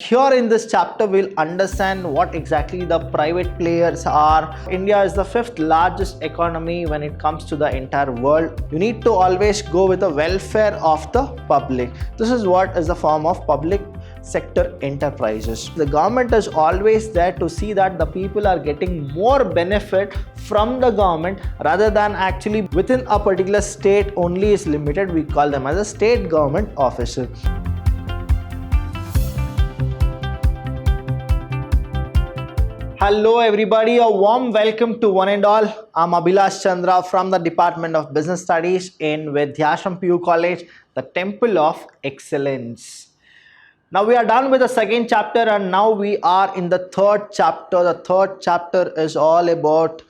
Here in this chapter, we'll understand what exactly the private players are. India is the fifth largest economy when it comes to the entire world. You need to always go with the welfare of the public. This is what is the form of public sector enterprises. The government is always there to see that the people are getting more benefit from the government rather than actually within a particular state only is limited. We call them as a state government officer. Hello everybody, a warm welcome to one and all. I'm Abhilash Chandra from the Department of Business Studies in Vidyashram PU College, the Temple of Excellence. Now we are done with the second chapter and now we are in the third chapter. The third chapter is all about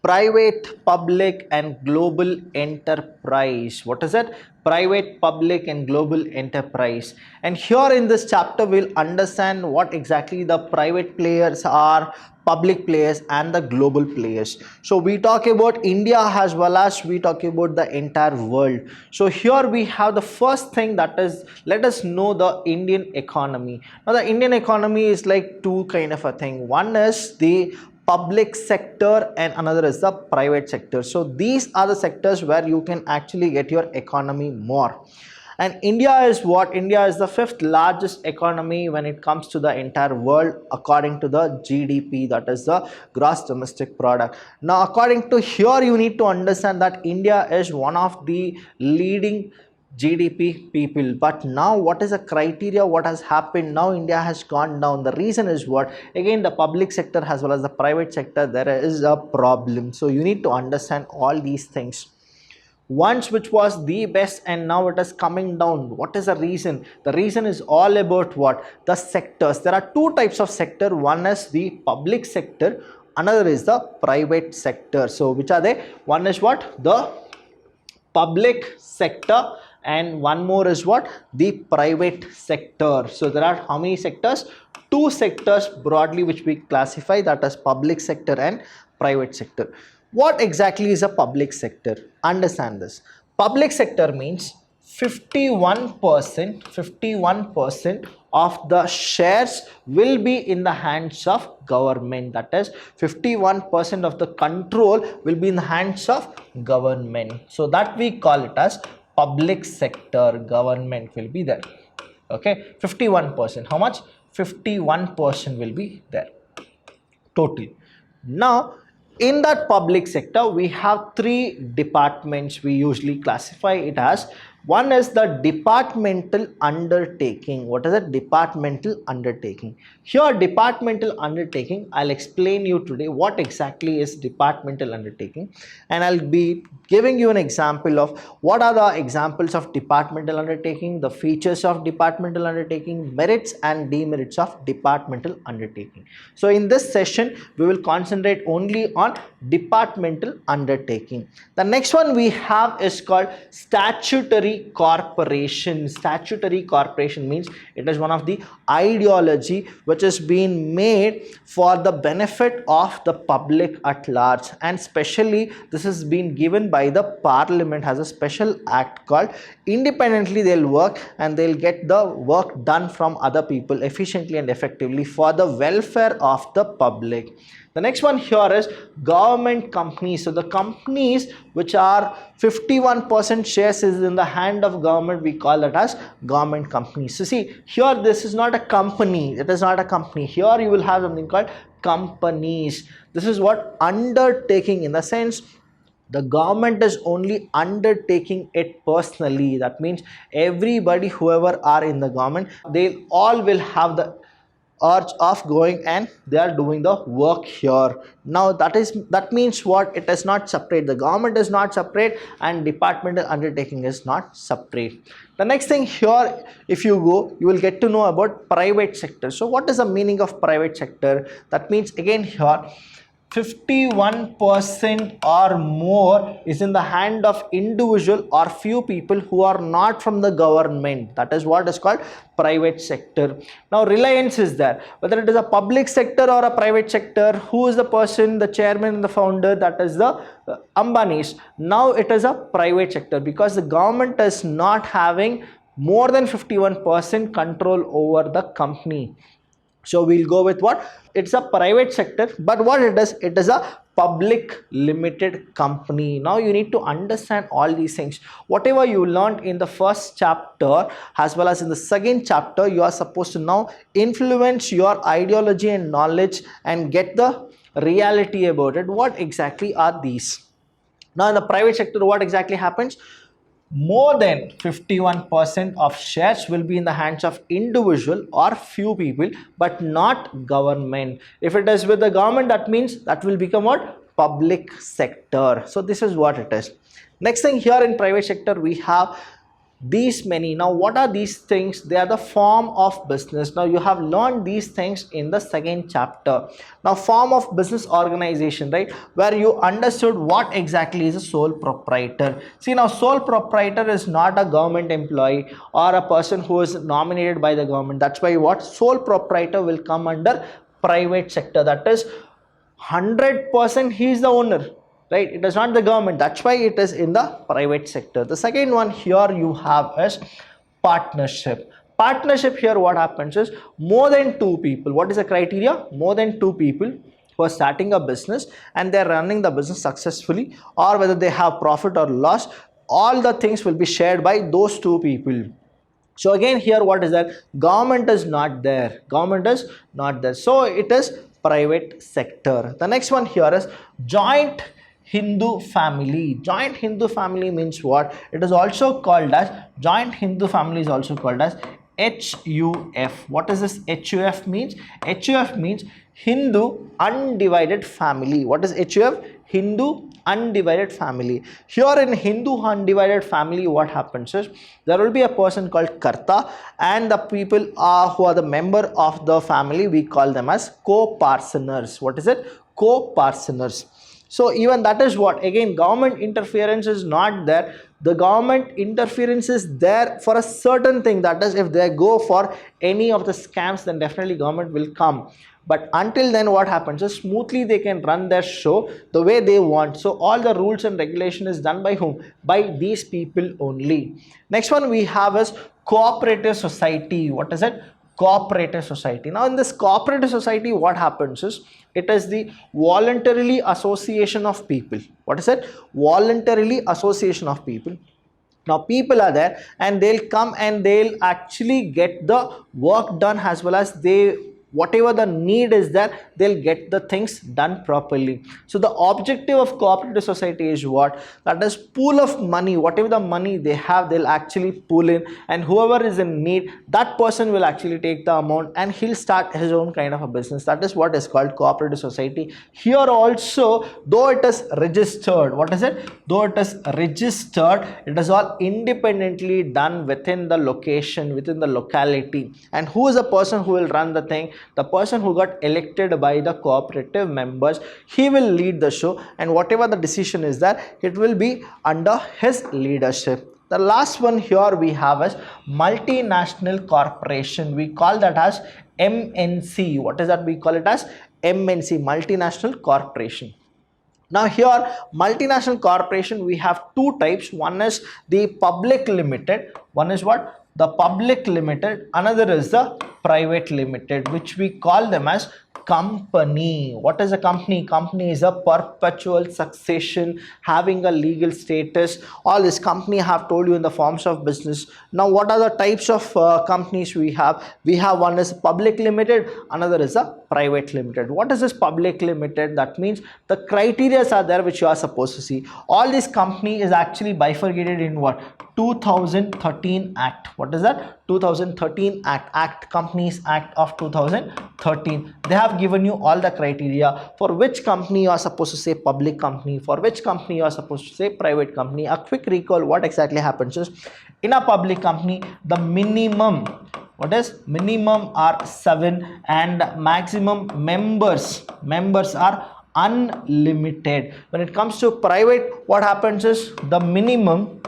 private, public and global enterprise. What is it? Private, public and global enterprise. And here in this chapter, we'll understand what exactly the private players are, public players and the global players. So we talk about India as well as we talk about the entire world. So here we have the first thing, that is, let us know the Indian economy. Now the Indian economy is like two kind of a thing. One is the public sector and another is the private sector. So these are the sectors where you can actually get your economy more. And India is what? India is the fifth largest economy when it comes to the entire world according to the GDP, that is the gross domestic product. Now according to here, you need to understand that India is one of the leading GDP people, but now what is the criteria? What has happened? Now India has gone down. The reason is what? Again, the public sector as well as the private sector, there is a problem. So you need to understand all these things. Once which was the best and now it is coming down. What is the reason? The reason is all about what? The sectors. There are two types of sector. One is the public sector, another is the private sector. So which are they? One is what? The public sector and one more is what? The private sector. So there are how many sectors? Two sectors broadly which we classify, that is public sector and private sector. What exactly is a public sector? Understand this. Public sector means 51% of the shares will be in the hands of government. That is 51% of the control will be in the hands of government. So that we call it as public sector. Government will be there. Okay, 51%. How much? 51% will be there total. Now in that public sector, we have three departments we usually classify it as. One is the departmental undertaking. What is a departmental undertaking? Here, departmental undertaking, I'll explain you today what exactly is departmental undertaking, and I'll be giving you an example of what are the examples of departmental undertaking, the features of departmental undertaking, merits and demerits of departmental undertaking. So in this session, we will concentrate only on departmental undertaking. The next one we have is called statutory corporation. Statutory corporation means it is one of the ideology which is being made for the benefit of the public at large, and specially this has been given by the parliament as a special act called independently they'll work and they'll get the work done from other people efficiently and effectively for the welfare of the public. The next one here is government companies. So the companies which are 51% shares is in the hand of government, we call it as government companies. So see, here this is not a company. It is not a company. Here you will have something called companies. This is what? Undertaking, in the sense the government is only undertaking it personally. That means everybody, whoever are in the government, they all will have the urge of going and they are doing the work here. Now that means what? It is not separate. The government is not separate and departmental undertaking is not separate. The next thing here, if you go, you will get to know about private sector. So what is the meaning of private sector? That means again here 51% or more is in the hand of individual or few people who are not from the government. That is what is called private sector. Now Reliance is there. Whether it is a public sector or a private sector, who is the person, the chairman and the founder? That is the Ambanis. Now it is a private sector because the government is not having more than 51% control over the company. So we'll go with what? It's a private sector, but what it is, it is a public limited company. Now you need to understand all these things. Whatever you learned in the first chapter as well as in the second chapter, you are supposed to now influence your ideology and knowledge and get the reality about it. What exactly are these? Now in the private sector, what exactly happens? More than 51% of shares will be in the hands of individual or few people, but not government. If it is with the government, that means that will become what? Public sector. So this is what it is. Next thing, here in private sector we have these many. Now what are these things? They are the form of business. Now you have learned these things in the second chapter. Now form of business organization, right, where you understood what exactly is a sole proprietor. See, now sole proprietor is not a government employee or a person who is nominated by the government. That's why what? Sole proprietor will come under private sector. That is 100% he is the owner, right? It is not the government. That's why it is in the private sector. The second one here you have is partnership. Partnership, here what happens is more than two people. What is the criteria? More than two people who are starting a business and they are running the business successfully, or whether they have profit or loss, all the things will be shared by those two people. So again, here what is that? Government is not there. Government is not there. So it is private sector. The next one here is joint Hindu family. Joint Hindu family means what? It is also called as, joint Hindu family is also called as HUF. What is this HUF means? HUF means Hindu undivided family. What is HUF? Hindu undivided family. Here in Hindu undivided family, what happens is there will be a person called Karta, and the people who are the member of the family, we call them as co-parceners. What is it? Co-parceners. So even that is what, again, government interference is not there. The government interference is there for a certain thing. That is, if they go for any of the scams, then definitely government will come. But until then, what happens is smoothly they can run their show the way they want. So all the rules and regulation is done by whom? By these people only. Next one we have is cooperative society. What is it? Cooperative society. Now in this cooperative society, what happens is it is the voluntarily association of people. What is it? Voluntarily association of people. Now people are there and they'll come and they'll actually get the work done, as well as they, whatever the need is there, they'll get the things done properly. So the objective of cooperative society is what? That is pool of money. Whatever the money they have, they'll actually pull in, and whoever is in need, that person will actually take the amount and he'll start his own kind of a business. That is what is called cooperative society. Here also, though it is registered, what is it? Though it is registered, it is all independently done within the location, within the locality. And who is the person who will run the thing? The person who got elected by the cooperative members, he will lead the show, and whatever the decision is that, it will be under his leadership. The last one here we have is multinational corporation. We call that as MNC. What is that? We call it as MNC, multinational corporation. Now here, multinational corporation, we have two types. One is the public limited. One is what? The public limited. Another is the private limited, which we call them as company. What is a company? Company is a perpetual succession having a legal status. All this company I have told you in the forms of business. Now what are the types of companies we have? We have, one is public limited, another is a private limited. What is this public limited? That means the criteria are there which you are supposed to see. All this company is actually bifurcated in what? 2013 Act. What is that? 2013 Act, Companies Act of 2013. They have given you all the criteria for which company you are supposed to say public company, for which company you are supposed to say private company. A quick recall, what exactly happens is, in a public company, the minimum, what is minimum, are 7, and maximum members are unlimited. When it comes to private, what happens is the minimum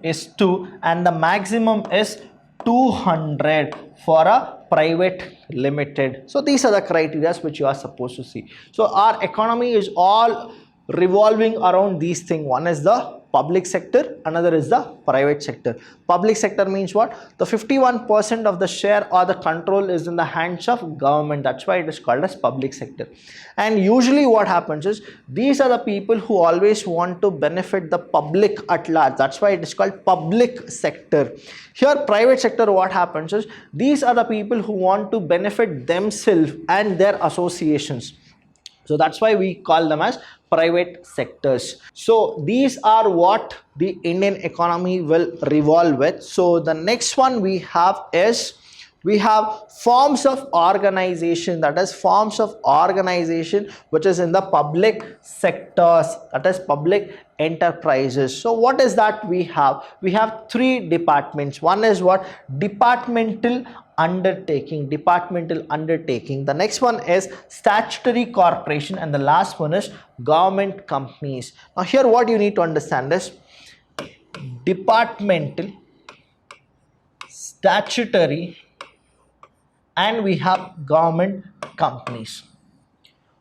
is 2 and the maximum is 200 for a private limited. So these are the criteria which you are supposed to see. So our economy is all revolving around these things. One is the public sector, another is the private sector. Public sector means what? The 51% of the share or the control is in the hands of government. That's why it is called as public sector. And usually what happens is, these are the people who always want to benefit the public at large. That's why it is called public sector. Here private sector, what happens is, these are the people who want to benefit themselves and their associations. So that's why we call them as private sectors. So these are what the Indian economy will revolve with. So the next one we have is, we have forms of organization, that is forms of organization which is in the public sectors, that is public enterprises. So what is that we have? We have three departments. One is what? Departmental undertaking, departmental undertaking. The next one is statutory corporation, and the last one is government companies. Now here what you need to understand is departmental, statutory, and we have government companies.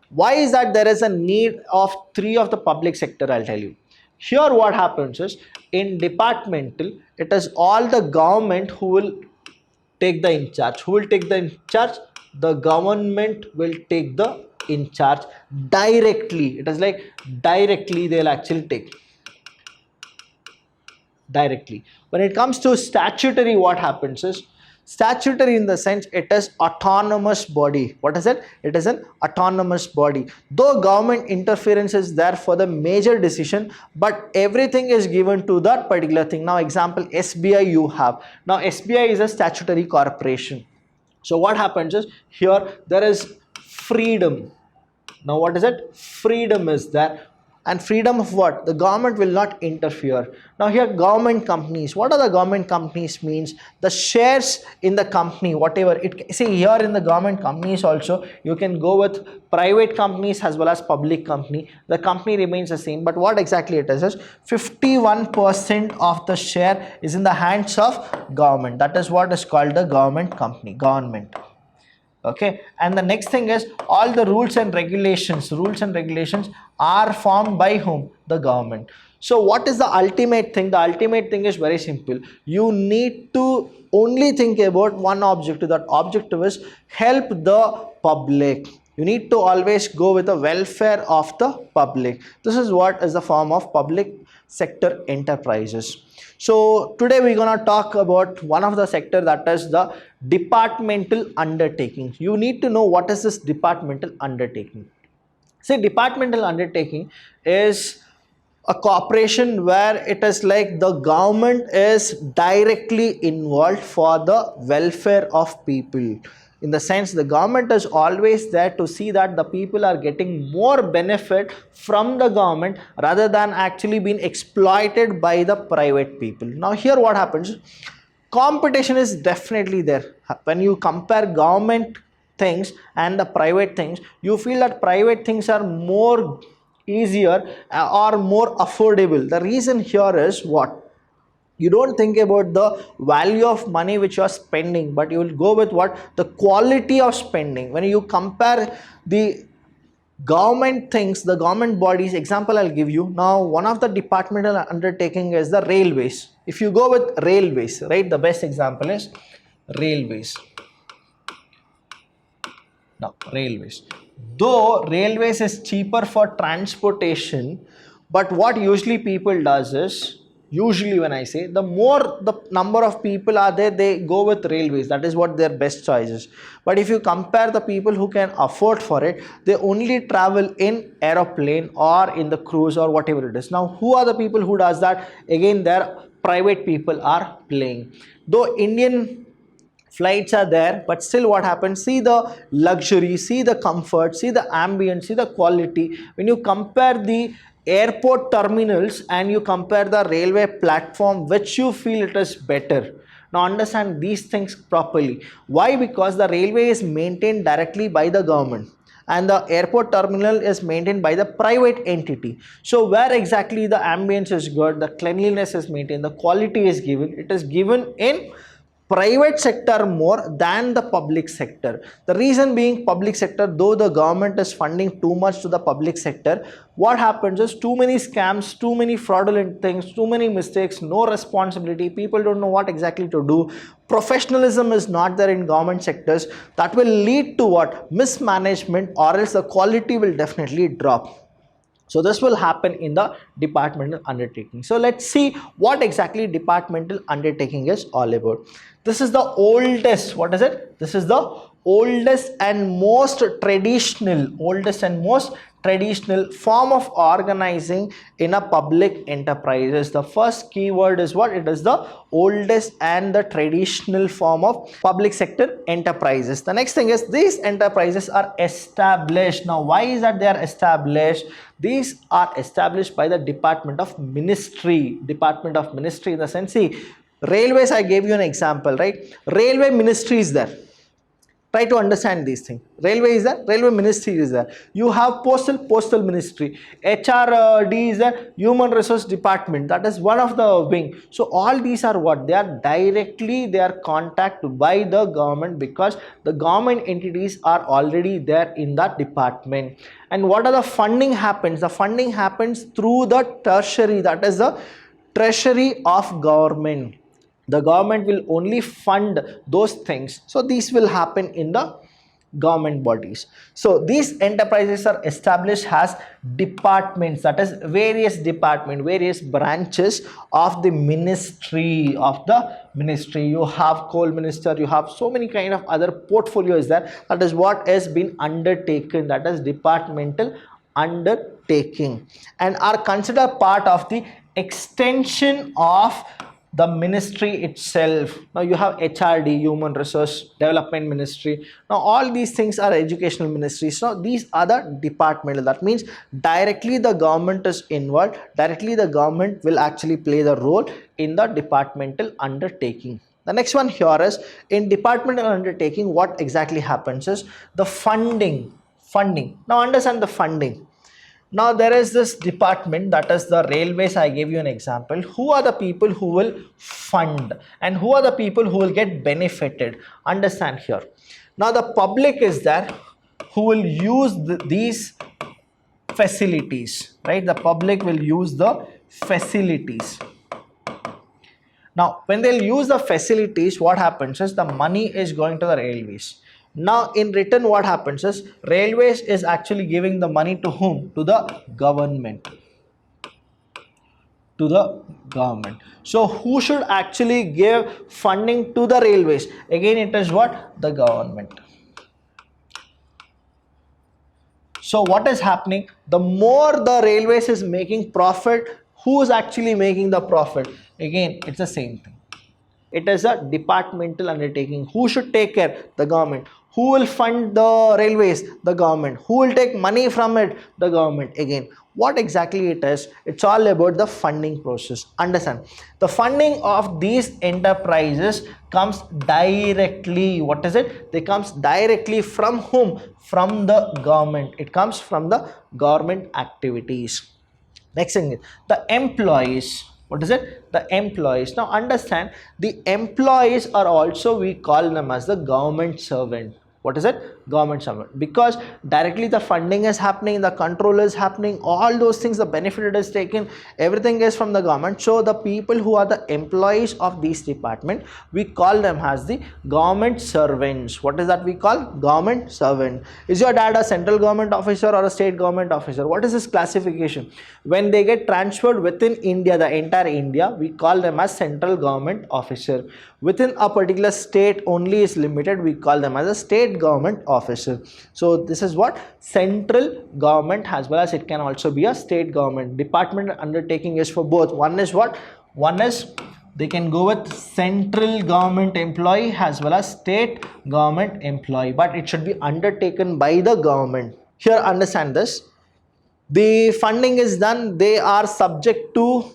Why is that there is a need of three of the public sector? I'll tell you. Here what happens is, in departmental, it is all the government who will take the in charge. Who will take the in charge? The government will take the in charge directly. It is like directly they'll actually take. Directly. When it comes to statutory, what happens is, statutory in the sense it is autonomous body. What is it? It is an autonomous body. Though government interference is there for the major decision, but everything is given to that particular thing. Now example, SBI you have. Now SBI is a statutory corporation. So what happens is, here there is freedom. Now what is it? Freedom is there. And freedom of what? The government will not interfere. Now here government companies. What are the government companies means? The shares in the company, whatever it, see here in the government companies also, you can go with private companies as well as public company. The company remains the same, but what exactly it is 51% of the share is in the hands of government. That is what is called the government company, government. Okay, and the next thing is, all the rules and regulations are formed by whom? The government. So what is the ultimate thing? The ultimate thing is very simple. You need to only think about one objective. That objective is help the public. You need to always go with the welfare of the public. This is what is the form of public sector enterprises. So today we're going to talk about one of the sector, that is the departmental undertaking. You need to know what is this departmental undertaking. See, departmental undertaking is a corporation where it is like the government is directly involved for the welfare of people. In the sense, the government is always there to see that the people are getting more benefit from the government rather than actually being exploited by the private people. Now here what happens? Competition is definitely there. When you compare government things and the private things, you feel that private things are more easier or more affordable. The reason here is what? You don't think about the value of money which you are spending, but you will go with what? The quality of spending. When you compare the government things, the government bodies, example I'll give you. Now one of the departmental undertaking is the railways. If you go with railways, right, the best example is railways. Now railways. Though railways is cheaper for transportation, but what usually people does is, usually when I say, the more the number of people are there, they go with railways. That is what their best choice is. But if you compare the people who can afford for it, they only travel in aeroplane or in the cruise or whatever it is. Now who are the people who does that? Again, their private people are playing. Though Indian flights are there, but still what happens? See the luxury, see the comfort, see the ambience, see the quality. When you compare the airport terminals and you compare the railway platform, which you feel it is better? Now understand these things properly. Why? Because the railway is maintained directly by the government and the airport terminal is maintained by the private entity. So where exactly the ambience is good, the cleanliness is maintained, the quality is given, it is given in private sector more than the public sector. The reason being, public sector, though the government is funding too much to the public sector, what happens is too many scams, too many fraudulent things, too many mistakes, no responsibility, people don't know what exactly to do, professionalism is not there in government sectors. That will lead to what? Mismanagement, or else the quality will definitely drop. So this will happen in the departmental undertaking. So let's see what exactly departmental undertaking is all about. This is the oldest, what is it? This is the oldest and most traditional form of organizing in a public enterprises. The first keyword is what? It is the oldest and the traditional form of public sector enterprises. The next thing is these enterprises are established. Now why is that they are established? These are established by the Department of Ministry. Department of Ministry in the sense, see, railways, I gave you an example, right? Railway ministry is there. Try to understand these things. Railway is there, railway ministry is there. You have postal ministry. HRD is there, human resource department. That is one of the wing. So all these are what? They are contacted by the government, because the government entities are already there in that department. And what are the funding happens? The funding happens through the tertiary, that is the treasury of government. The government will only fund those things. So these will happen in the government bodies. So these enterprises are established as departments, that is various department, various branches of the ministry. You have coal minister, you have so many kind of other portfolios there. That is what has been undertaken, that is departmental undertaking, and are considered part of the extension of the ministry itself. Now you have HRD, Human Resource Development Ministry. Now all these things are educational ministries. So these are the departmental. That means directly the government is involved. Directly the government will actually play the role in the departmental undertaking. The next one here is, in departmental undertaking, what exactly happens is the funding. Now understand the funding. Now there is this department, that is the railways. I gave you an example. Who are the people who will fund and who are the people who will get benefited? Understand here. Now the public is there who will use these facilities, right? The public will use the facilities. Now when they'll use the facilities, what happens is the money is going to the railways. Now in return, what happens is railways is actually giving the money to whom? To the government. So who should actually give funding to the railways? Again, it is what? The government. So what is happening? The more the railways is making profit, who is actually making the profit? Again, it's the same thing. It is a departmental undertaking. Who should take care? The government. Who will fund the railways? The government. Who will take money from it? The government. Again, what exactly it is? It's all about the funding process. Understand? The funding of these enterprises comes directly. What is it? They comes directly from whom? From the government. It comes from the government activities. Next thing is the employees. What is it? The employees. Now understand, the employees are also, we call them as the government servant. What is it? Government servant. Because directly the funding is happening, the control is happening, all those things, the benefit is taken, everything is from the government. So the people who are the employees of this department, we call them as the government servants. What is that we call? Government servant. Is your dad a central government officer or a state government officer? What is this classification? When they get transferred within India, the entire India, we call them as central government officer. Within a particular state only is limited, we call them as a state government officer. So this is what? Central government, as well as it can also be a state government. Department undertaking is for both. One is what? One is they can go with central government employee as well as state government employee, but it should be undertaken by the government. Here understand this. The funding is done, they are subject to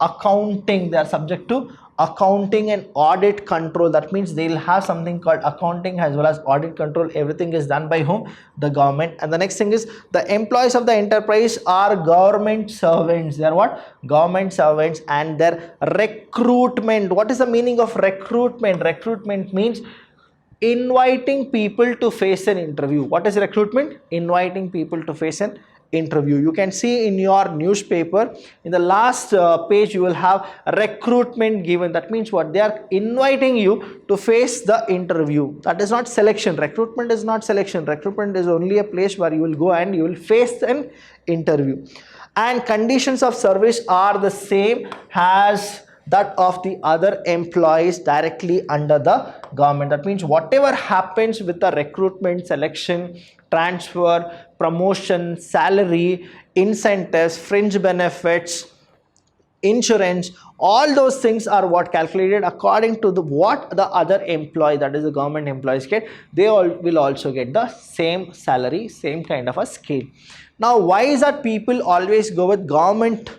accounting. They are subject to accounting and audit control. That means they'll have something called accounting as well as audit control. Everything is done by whom? The government. And the next thing is the employees of the enterprise are government servants. They are what? Government servants. And their recruitment. What is the meaning of recruitment? Recruitment means inviting people to face an interview. What is recruitment? Inviting people to face an interview. You can see in your newspaper in the last page you will have recruitment given. That means what? They are inviting you to face the interview. That is not selection. Recruitment is not selection. Recruitment is only a place where you will go and you will face an interview. And conditions of service are the same as that of the other employees directly under the government. That means whatever happens with the recruitment, selection, transfer, promotion, salary, incentives, fringe benefits, insurance, all those things are what calculated according to the what the other employee, that is the government employees, get. They all will also get the same salary, same kind of a scale. Now why is that people always go with government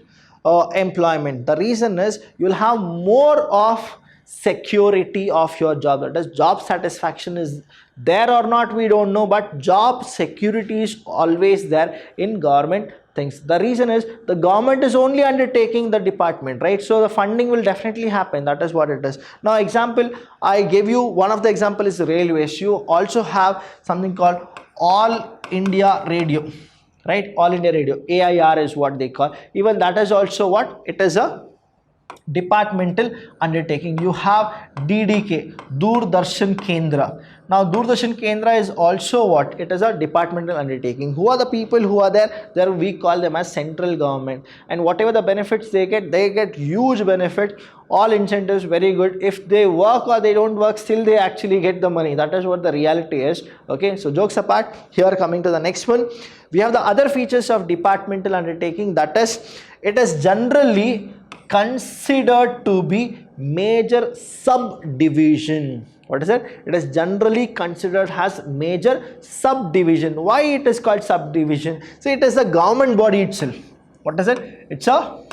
employment? The reason is you'll have more of security of your job. That is, job satisfaction is there or not, we don't know, but job security is always there in government things. The reason is the government is only undertaking the department, right? So the funding will definitely happen. That is what it is. Now example, I gave you one of the example is railways. You also have something called All India Radio, right? All India Radio, AIR is what they call. Even that is also what? It is a departmental undertaking. You have DDK, Doordarshan Kendra. Now Doordarshan Kendra is also what? It is a departmental undertaking. Who are the people who are there? There we call them as central government, and whatever the benefits they get huge benefit, all incentives very good. If they work or they don't work, still they actually get the money. That is what the reality is. Okay, so jokes apart, here coming to the next one, we have the other features of departmental undertaking. That is, it is generally considered to be major subdivision. What is it? It is generally considered as major subdivision. Why it is called subdivision? See, it is a government body itself. What is it? It's a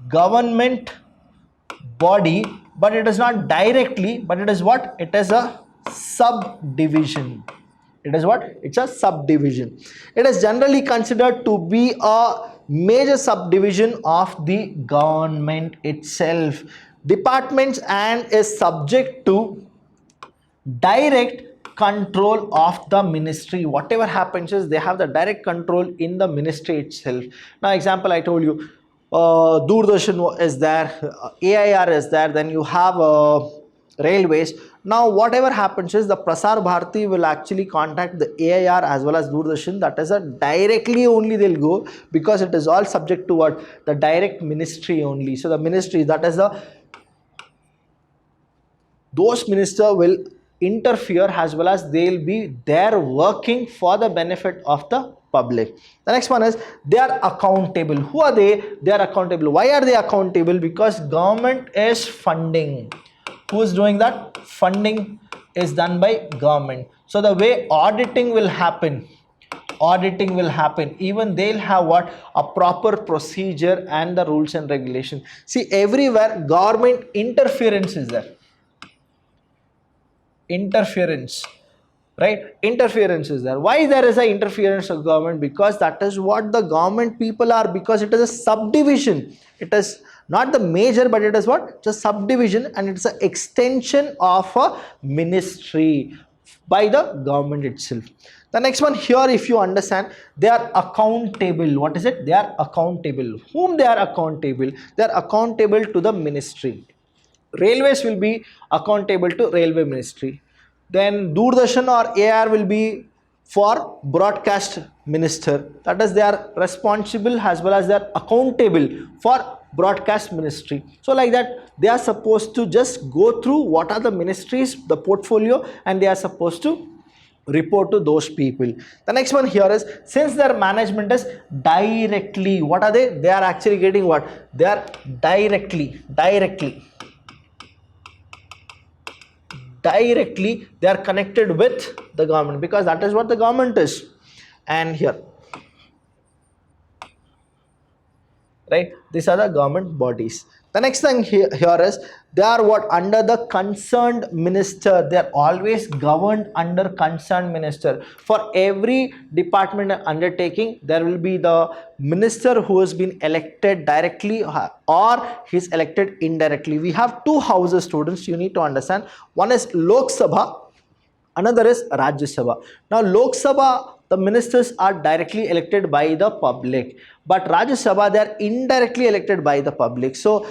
government body, but it is not directly, but it is what? It is a subdivision. It is what? It's a subdivision. It is generally considered to be a major subdivision of the government itself. Departments and is subject to direct control of the ministry. Whatever happens is they have the direct control in the ministry itself. Now example, I told you Doordarshan is there, AIR is there, then you have railways. Now whatever happens is the Prasar Bharati will actually contact the AIR as well as Doordarshan. That is a directly only they'll go, because it is all subject to what? The direct ministry only. So the ministry, that is the, those minister will interfere as well as they'll be there working for the benefit of the public. The next one is they are accountable. Who are they? They are accountable. Why are they accountable? Because government is funding. Who is doing that? Funding is done by government. So the way auditing will happen, even they'll have what? A proper procedure and the rules and regulation. See, everywhere government interference is there. Interference, right? Interference is there. Why there is a interference of government? Because that is what the government people are, because it is a subdivision. It is not the major, but it is what? It's a subdivision, and it's an extension of a ministry by the government itself. The next one here, if you understand, they are accountable. What is it? They are accountable. Whom they are accountable? They are accountable to the ministry. Railways will be accountable to railway ministry. Then Doordarshan or AIR will be for broadcast minister. That is, they are responsible as well as they are accountable for broadcast ministry. So like that, they are supposed to just go through what are the ministries, the portfolio, and they are supposed to report to those people. The next one here is, since their management is directly, what are they? They are actually getting what? They are directly they are connected with the government, because that is what the government is. And here right? These are the government bodies. The next thing here is they are what, under the concerned minister. They are always governed under concerned minister. For every department and undertaking, there will be the minister who has been elected directly or he's elected indirectly. We have two houses, students, you need to understand. One is Lok Sabha, another is Rajya Sabha. Now Lok Sabha, the ministers are directly elected by the public, but Rajya Sabha, they are indirectly elected by the public. So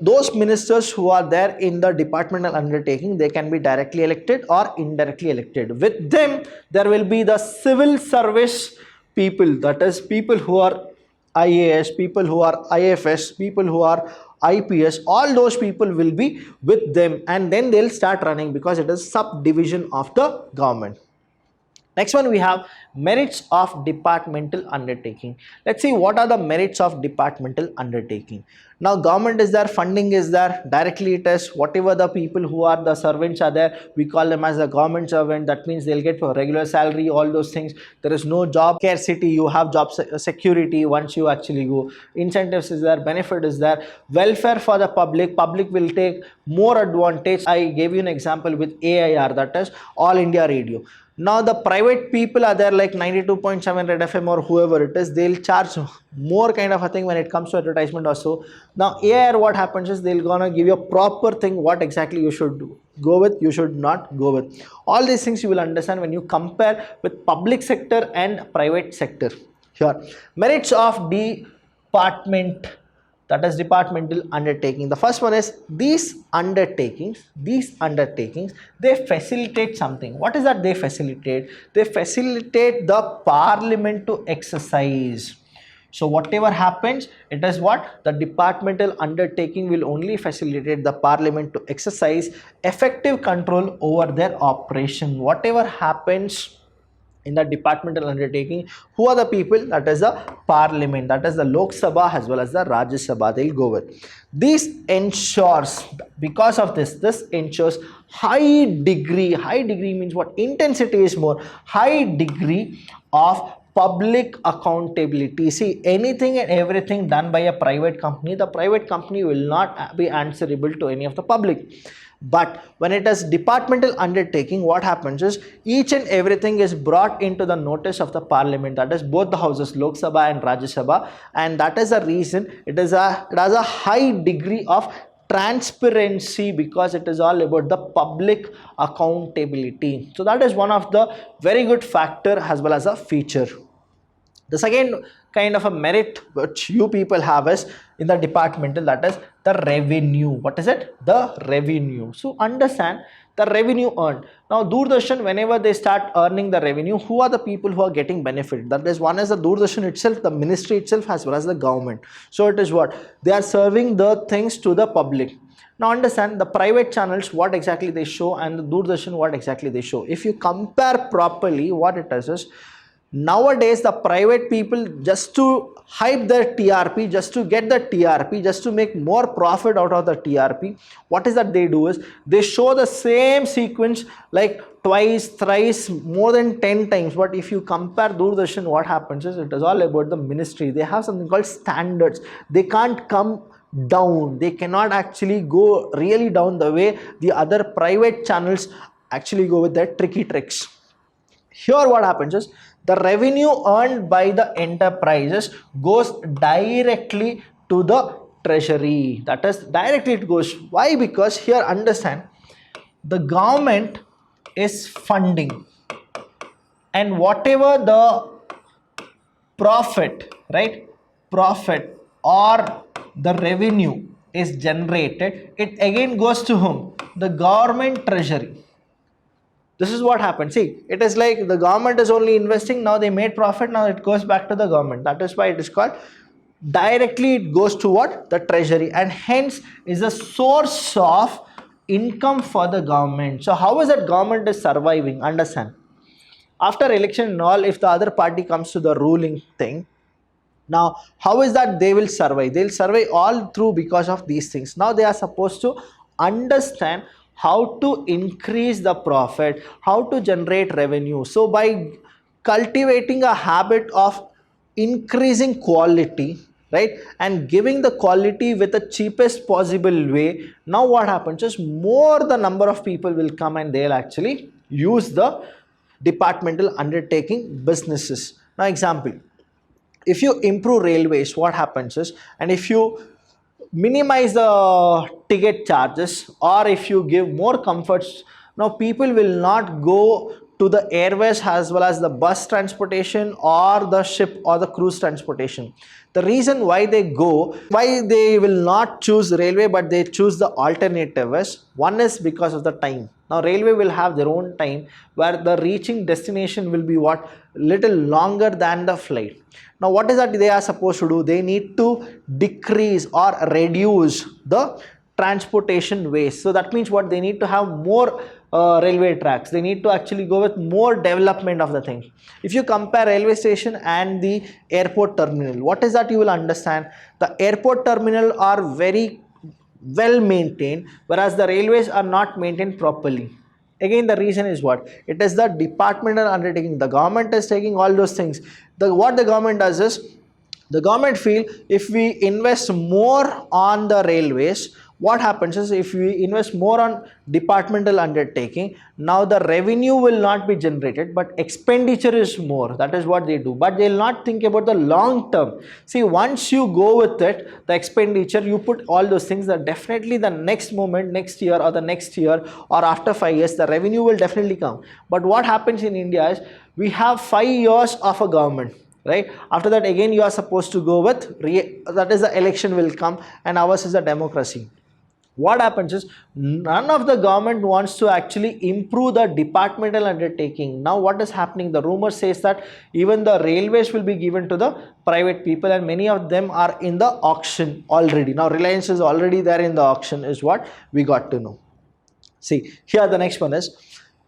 those ministers who are there in the departmental undertaking, they can be directly elected or indirectly elected. With them, there will be the civil service people, that is people who are IAS, people who are IFS, people who are IPS, all those people will be with them, and then they'll start running because it is subdivision of the government. Next one, we have merits of departmental undertaking. Let's see what are the merits of departmental undertaking. Now government is there, funding is there, directly it is whatever the people who are the servants are there, we call them as a government servant. That means they'll get a regular salary, all those things. There is no job scarcity, you have job security once you actually go. Incentives is there, benefit is there, welfare for the public will take more advantage. I gave you an example with AIR, that is All India Radio. Now the private people are there like 92.7 Red FM or whoever it is, they'll charge more kind of a thing when it comes to advertisement also. Now AIR, what happens is they'll gonna give you a proper thing what exactly you should go with, you should not go with. All these things you will understand when you compare with public sector and private sector. Here, merits of department, that is departmental undertaking. The first one is these undertakings, they facilitate something. What is that they facilitate? They facilitate the parliament to exercise. So whatever happens, it is what? The departmental undertaking will only facilitate the parliament to exercise effective control over their operation. Whatever happens in the departmental undertaking, who are the people? That is the parliament, that is the Lok Sabha as well as the Rajya Sabha, they'll go with. This ensures, because of this ensures high degree means what? Intensity is more, high degree of public accountability. See, anything and everything done by a private company, the private company will not be answerable to any of the public. But when it is departmental undertaking, what happens is each and everything is brought into the notice of the parliament, that is both the houses, Lok Sabha and Rajya Sabha, and that is the reason it has a high degree of transparency, because it is all about the public accountability. So that is one of the very good factor as well as a feature. The second kind of a merit which you people have is in the departmental, that is the revenue. What is it? The revenue. So understand the revenue earned. Now Doordarshan, whenever they start earning the revenue, who are the people who are getting benefit? That is, one is the Doordarshan itself, the ministry itself, as well as the government. So it is what? They are serving the things to the public. Now understand the private channels, what exactly they show, and the Doordarshan, what exactly they show. If you compare properly, what it is nowadays the private people, just to hype their TRP, just to get the TRP, just to make more profit out of the TRP, what is that they do is they show the same sequence like twice, thrice, more than 10 times. But if you compare Doordarshan, what happens is it is all about the ministry. They have something called standards. They can't come down, they cannot actually go really down the way the other private channels actually go with their tricky tricks. Here what happens is the revenue earned by the enterprises goes directly to the treasury. That is, directly it goes. Why? Because here understand, the government is funding, and whatever the profit, right, profit or the revenue is generated, it again goes to whom? The government treasury. This is what happens. See, it is like the government is only investing, now they made profit, now it goes back to the government. That is why it is called directly, it goes to what? The treasury, and hence is a source of income for the government. So how is that government is surviving? Understand, after election and all, if the other party comes to the ruling thing, now how is that they will survive? They'll survive all through because of these things. Now they are supposed to understand how to increase the profit, how to generate revenue. So by cultivating a habit of increasing quality, right, and giving the quality with the cheapest possible way. Now what happens is more the number of people will come and they'll actually use the departmental undertaking businesses. Now example, if you improve railways, what happens is, and if you minimize the ticket charges, or if you give more comforts, now people will not go to the airways as well as the bus transportation or the ship or the cruise transportation. The reason why they will not choose railway but they choose the alternative is, one is because of the time. Now railway will have their own time where the reaching destination will be what, little longer than the flight. Now what is that they are supposed to do? They need to decrease or reduce the transportation waste. So that means what, they need to have more railway tracks. They need to actually go with more development of the things. If you compare railway station and the airport terminal, what is that you will understand? The airport terminal are very well maintained, whereas the railways are not maintained properly. Again, the reason is what? It is the departmental undertaking. The government is taking all those things. What the government does is, the government feel if we invest more on the railways, what happens is, if we invest more on departmental undertaking, now the revenue will not be generated but expenditure is more. That is what they do, but they will not think about the long term. See, once you go with it, the expenditure, you put all those things, that definitely the next moment, next year or the next year or after 5 years, the revenue will definitely come. But what happens in India is, we have 5 years of a government, right? After that again you are supposed to go with that is the election will come, and ours is a democracy. What happens is, none of the government wants to actually improve the departmental undertaking. Now what is happening? The rumor says that even the railways will be given to the private people, and many of them are in the auction already. Now Reliance is already there in the auction, is what we got to know. See, here the next one is,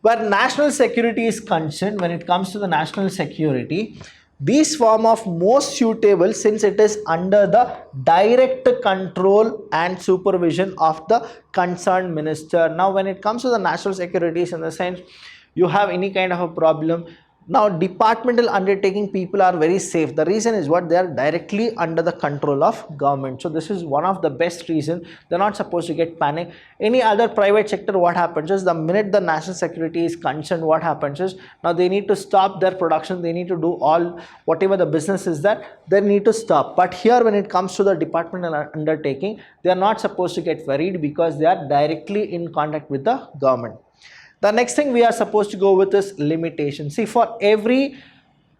where national security is concerned. When it comes to the national security, these form of most suitable, since it is under the direct control and supervision of the concerned minister. Now when it comes to the national securities, in the sense you have any kind of a problem, now departmental undertaking people are very safe. The reason is what, they are directly under the control of government. So this is one of the best reason. They're not supposed to get panic. Any other private sector, what happens is, the minute the national security is concerned, what happens is, now they need to stop their production, they need to do all whatever the business is that they need to stop. But here when it comes to the departmental undertaking, they are not supposed to get worried because they are directly in contact with the government. The next thing we are supposed to go with is limitation. See, for every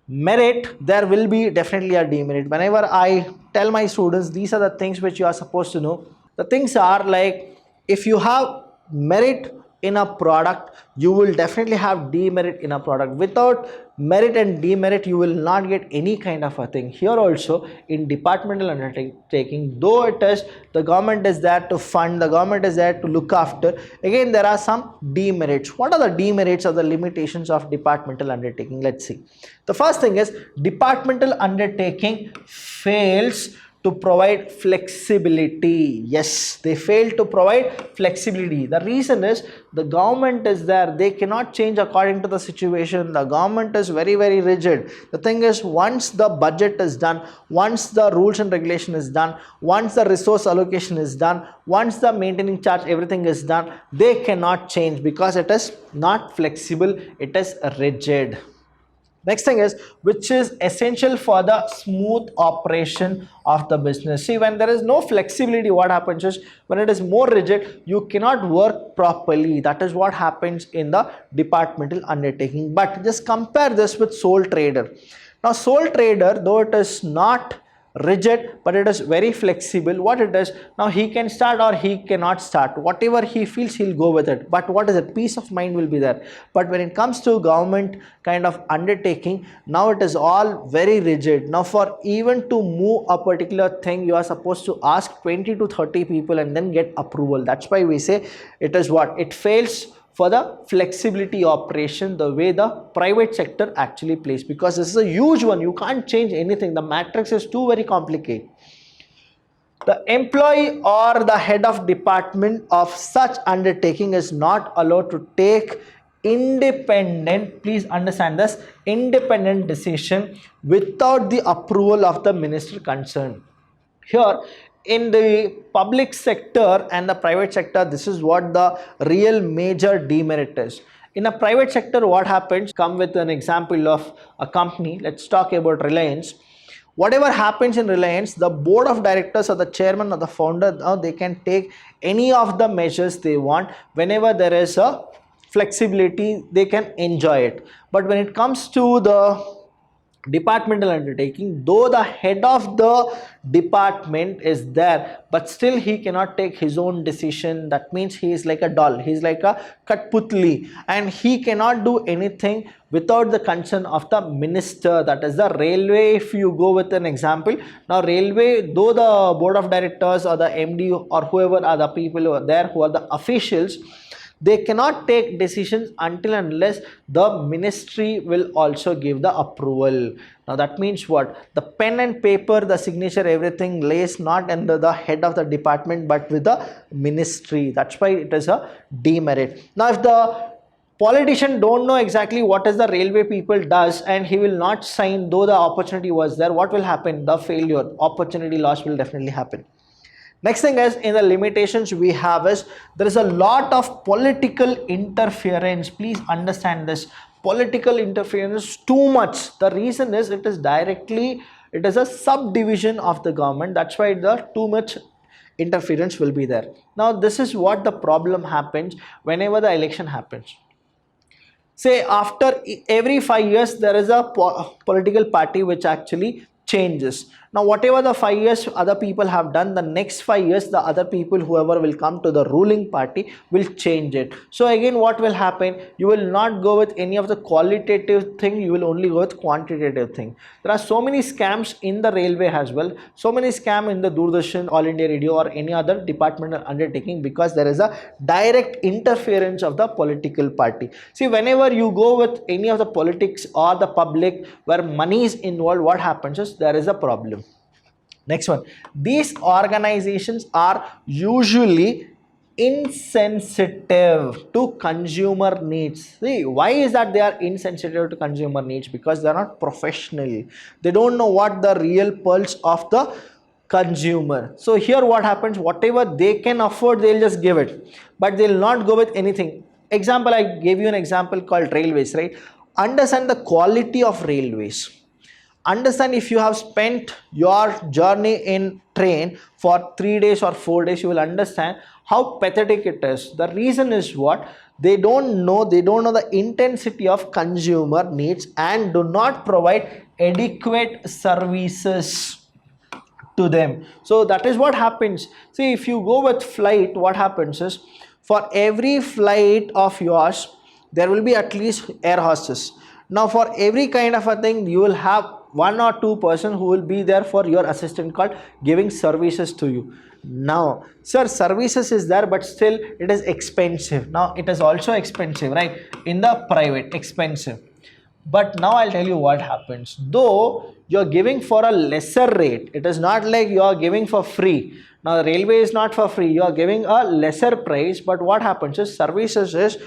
merit there will be definitely a demerit. Whenever I tell my students, these are the things which you are supposed to know. The things are like, if you have merit in a product, you will definitely have demerit in a product. Without merit and demerit, you will not get any kind of a thing. Here also in departmental undertaking, though it is the government is there to fund, the government is there to look after, again there are some demerits. What are the demerits or the limitations of departmental undertaking? Let's see. The first thing is, departmental undertaking fails to provide flexibility. Yes, they fail to provide flexibility. The reason is, the government is there, they cannot change according to the situation. The government is very rigid. The thing is, once the budget is done, once the rules and regulation is done, once the resource allocation is done, once the maintaining charge, everything is done, they cannot change because it is not flexible, it is rigid. Next thing is, which is essential for the smooth operation of the business. See, when there is no flexibility, what happens is, when it is more rigid, you cannot work properly. That is what happens in the departmental undertaking. But just compare this with sole trader. Now sole trader, though it is not rigid but it is very flexible, what it is, now he can start or he cannot start, whatever he feels he'll go with it. But what is it, peace of mind will be there. But when it comes to government kind of undertaking, now it is all very rigid. Now for even to move a particular thing, you are supposed to ask 20 to 30 people and then get approval. That's why we say it is what, it fails for the flexibility operation, the way the private sector actually plays, because this is a huge one. You can't change anything. The matrix is too very complicated. The employee or the head of department of such undertaking is not allowed to take independent, please understand this, independent decision without the approval of the minister concerned. Here in the public sector and the private sector, this is what the real major demerit is. In a private sector, what happens? Come with an example of a company. Let's talk about Reliance. Whatever happens in Reliance, the board of directors or the chairman or the founder, now they can take any of the measures they want. Whenever there is a flexibility, they can enjoy it. But when it comes to the departmental undertaking, though the head of the department is there, but still he cannot take his own decision. That means he is like a doll, he is like a Katputli, and he cannot do anything without the consent of the minister, that is the railway. If you go with an example, now railway, though the board of directors or the MD or whoever are the people who are there, who are the officials, they cannot take decisions until unless the ministry will also give the approval. Now that means what? The pen and paper, the signature, everything lays not under the head of the department but with the ministry. That's why it is a demerit. Now if the politician don't know exactly what is the railway people does and he will not sign, though the opportunity was there, what will happen? The failure, opportunity loss will definitely happen. Next thing is, in the limitations we have is, there is a lot of political interference. Please understand this. Political interference too much. The reason is, it is a subdivision of the government. That's why the too much interference will be there. Now this is what the problem happens whenever the election happens. Say after every 5 years there is a political party which actually changes. Now whatever the 5 years other people have done, the next 5 years the other people, whoever will come to the ruling party, will change it. So again what will happen? You will not go with any of the qualitative thing, you will only go with quantitative thing. There are so many scams in the railway as well, so many scams in the Doordarshan, All India Radio or any other departmental undertaking, because there is a direct interference of the political party. See, whenever you go with any of the politics or the public where money is involved, what happens is there is a problem. Next one, these organizations are usually insensitive to consumer needs. See, why is that they are insensitive to consumer needs? Because they are not professional. They don't know what the real pulse of the consumer. So here what happens, whatever they can afford, they'll just give it, but they'll not go with anything. Example, I gave you an example called railways, right? Understand the quality of railways. Understand, if you have spent your journey in train for 3 days or 4 days, you will understand how pathetic it is. The reason is what? They don't know the intensity of consumer needs and do not provide adequate services to them. So that is what happens. See, if you go with flight, what happens is, for every flight of yours there will be at least air hostess. Now for every kind of a thing, you will have 1 or 2 person who will be there for your assistant called giving services to you. Now sir, services is there, but still it is expensive. Now it is also expensive, right? In the private, expensive. But now I'll tell you what happens. Though you're giving for a lesser rate, it is not like you're giving for free. Now the railway is not for free, you're giving a lesser price, but what happens is, services is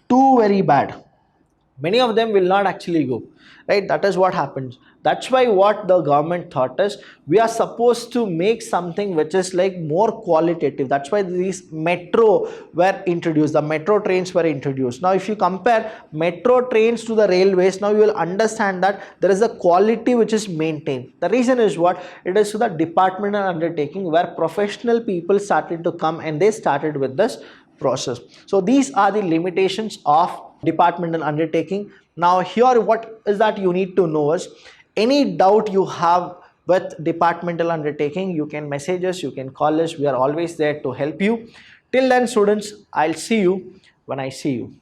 too very bad. Many of them will not actually go, right? That is what happens. That's why what the government thought is, we are supposed to make something which is like more qualitative. That's why these metro were introduced, the metro trains were introduced. Now if you compare metro trains to the railways, now you will understand that there is a quality which is maintained. The reason is what? It is to the departmental undertaking where professional people started to come and they started with this process. So these are the limitations of departmental undertaking. Now here what is that you need to know is, any doubt you have with departmental undertaking, you can message us, you can call us. We are always there to help you. Till then students, I'll see you when I see you.